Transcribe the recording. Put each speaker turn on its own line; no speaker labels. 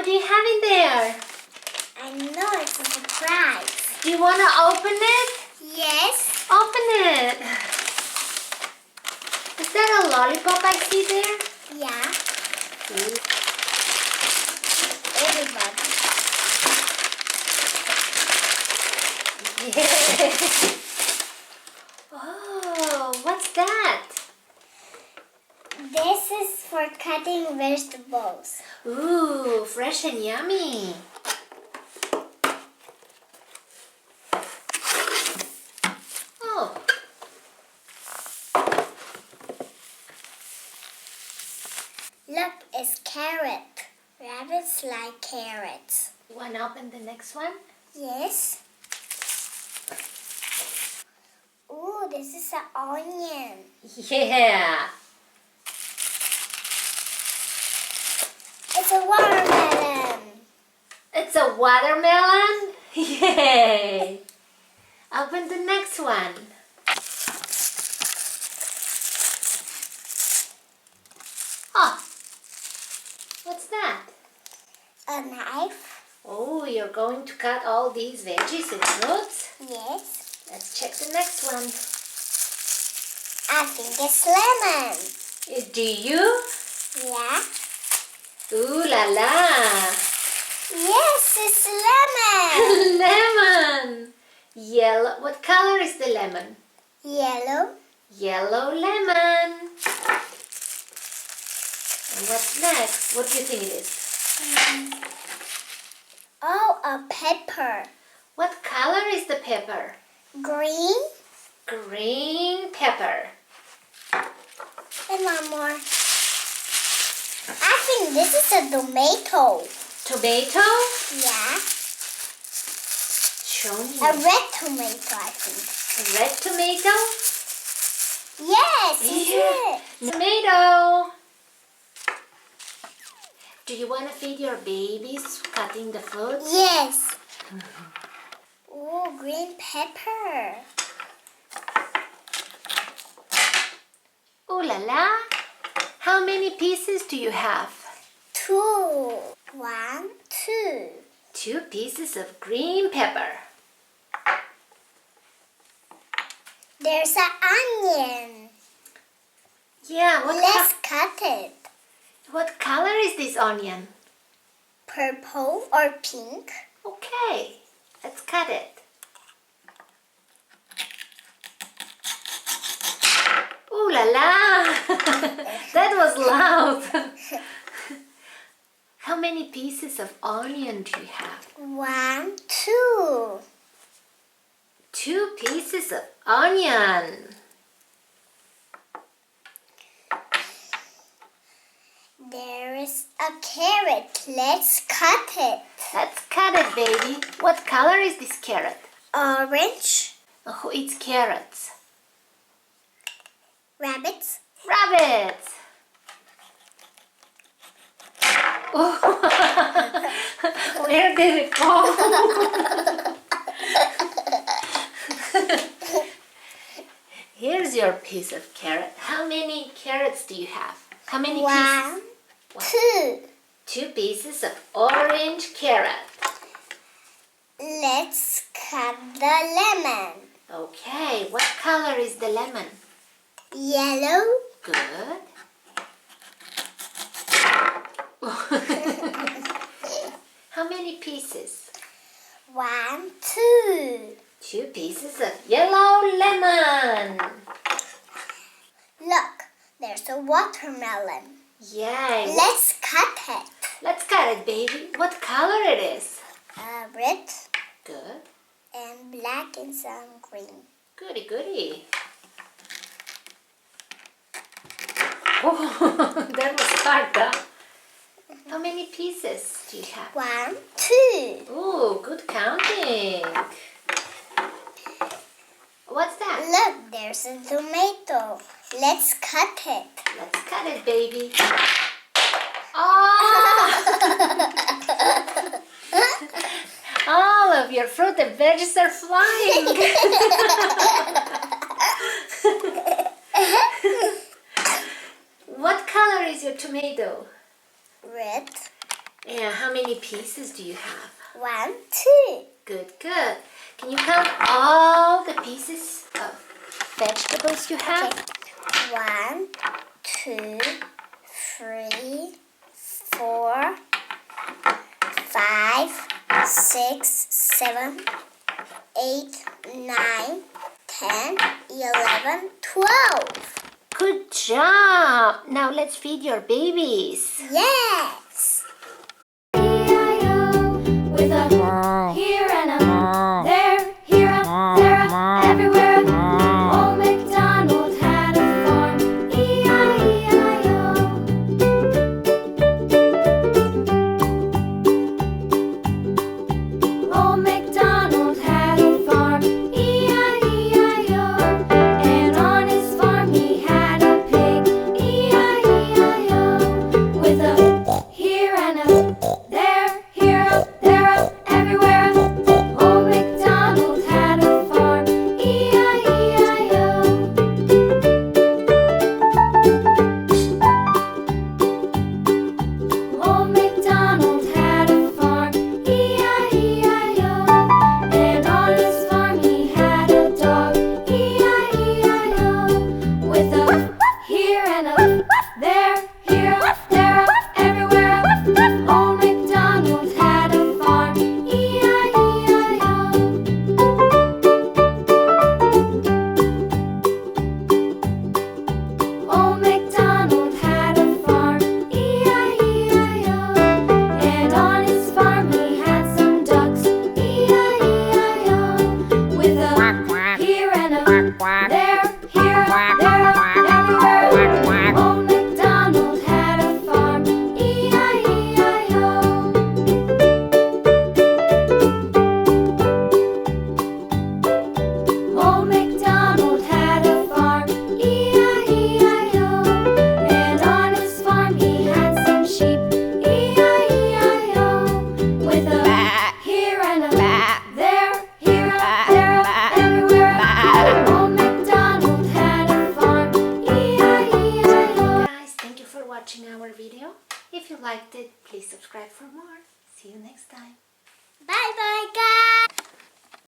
What do you have in there?
I know it's a surprise.
Do you want to open it?
Yes.
Open it. Is that a lollipop I see there?
Yeah.
Ooh.
Everybody.
Yeah. Oh, what's that?
This is for cutting vegetables.
Ooh, fresh and yummy. Oh.
Look, it's carrot. Rabbits like carrots.
You want to open the next one?
Yes. Ooh, this is an onion.
Yeah.
It's a watermelon.
It's a watermelon? Yay! Open the next one. Oh, what's that?
A knife.
Oh, you're going to cut all these veggies and fruits?
Yes.
Let's check the next one.
I think it's lemon.
Do you?
Yeah.
Ooh la la!
Yes, it's lemon.
Lemon! Yellow. What color is the lemon?
Yellow.
Yellow lemon. And what's next? What do you think it is?
Oh, a pepper.
What color is the pepper?
Green.
Green pepper.
And one more. I think this is a tomato.
Tomato?
Yeah.
Show me.
A red tomato, I think.
A red tomato?
Yes, it's it.
Tomato. Do you want to feed your babies cutting the food?
Yes. Ooh, green pepper.
Ooh la la. How many pieces do you have?
2. 1, 2.
2 pieces of green pepper.
There's an onion.
Yeah,
Let's cut it.
what color is this onion?
Purple or pink?
Okay, let's cut it. Ooh la la! That was loud. How many pieces of onion do you have?
1, 2.
2 pieces of onion.
There is a carrot. Let's cut it.
Let's cut it, baby. What color is this carrot?
Orange.
Who eats carrots?
Rabbits.
Rabbits! Oh. Where did it go? Here's your piece of carrot. How many carrots do you have? How many pieces?
1, 2.
2 pieces of orange carrot.
Let's cut the lemon.
Okay, what color is the lemon?
Yellow.
Good. How many pieces?
1, 2.
2 pieces of yellow lemon.
Look, there's a watermelon.
Yay.
Let's cut it.
Let's cut it, baby. What color it is?
Red
Good.
and black and some green.
Goody, goody. Oh, that was hard, huh? How many pieces do you have?
1, 2.
Ooh, good counting. What's that?
Look, there's a tomato. Let's cut it.
Let's cut it, baby. Oh! All of your fruit and veggies are flying. What color is your tomato?
Red.
And how many pieces do you have?
1, 2.
Good, good. Can you count all the pieces of vegetables you have?
Okay. 1, 2, 3, 4, 5, 6, 7, 8, 9, 10, 11, 12.
Good job. Now let's feed your babies.
Yes.
E-I-O, with a here and a there, here a there, a everywhere. Old MacDonald had a farm. E-I-E-I-O. Old MacDonald had a farm. E-I-E-I-O. And on his farm he had a pig. E-I-E-I-O, with a here and a there, here a there, a everywhere. Old MacDonald had a farm. E-I-E-I-O. Old MacDonald had a farm. E-I-E-I-O. And on his farm he had a dog. E-I-E-I-O, with a here and a there, here a there, a everywhere. Old MacDonald had a farm. E-I-E-I-O. Old MacDonald had a farm. E-I-E-I-O. And on his farm he had some ducks. E-I-E-I-O, with a here and a there, here a there, a everywhere. Old MacDonald had a farm. E-I-E-I-O. Old MacDonald had a farm. E-I-E-I-O. And on his farm he had some sheep. E-I-E-I-O, with a here and a there, here a there, a everywhere. Old MacDonald had a farm. E-I-E-I-O.
Guys, thank you for watching our video. If you liked it, please subscribe for more. See you next time.
Bye bye, guys.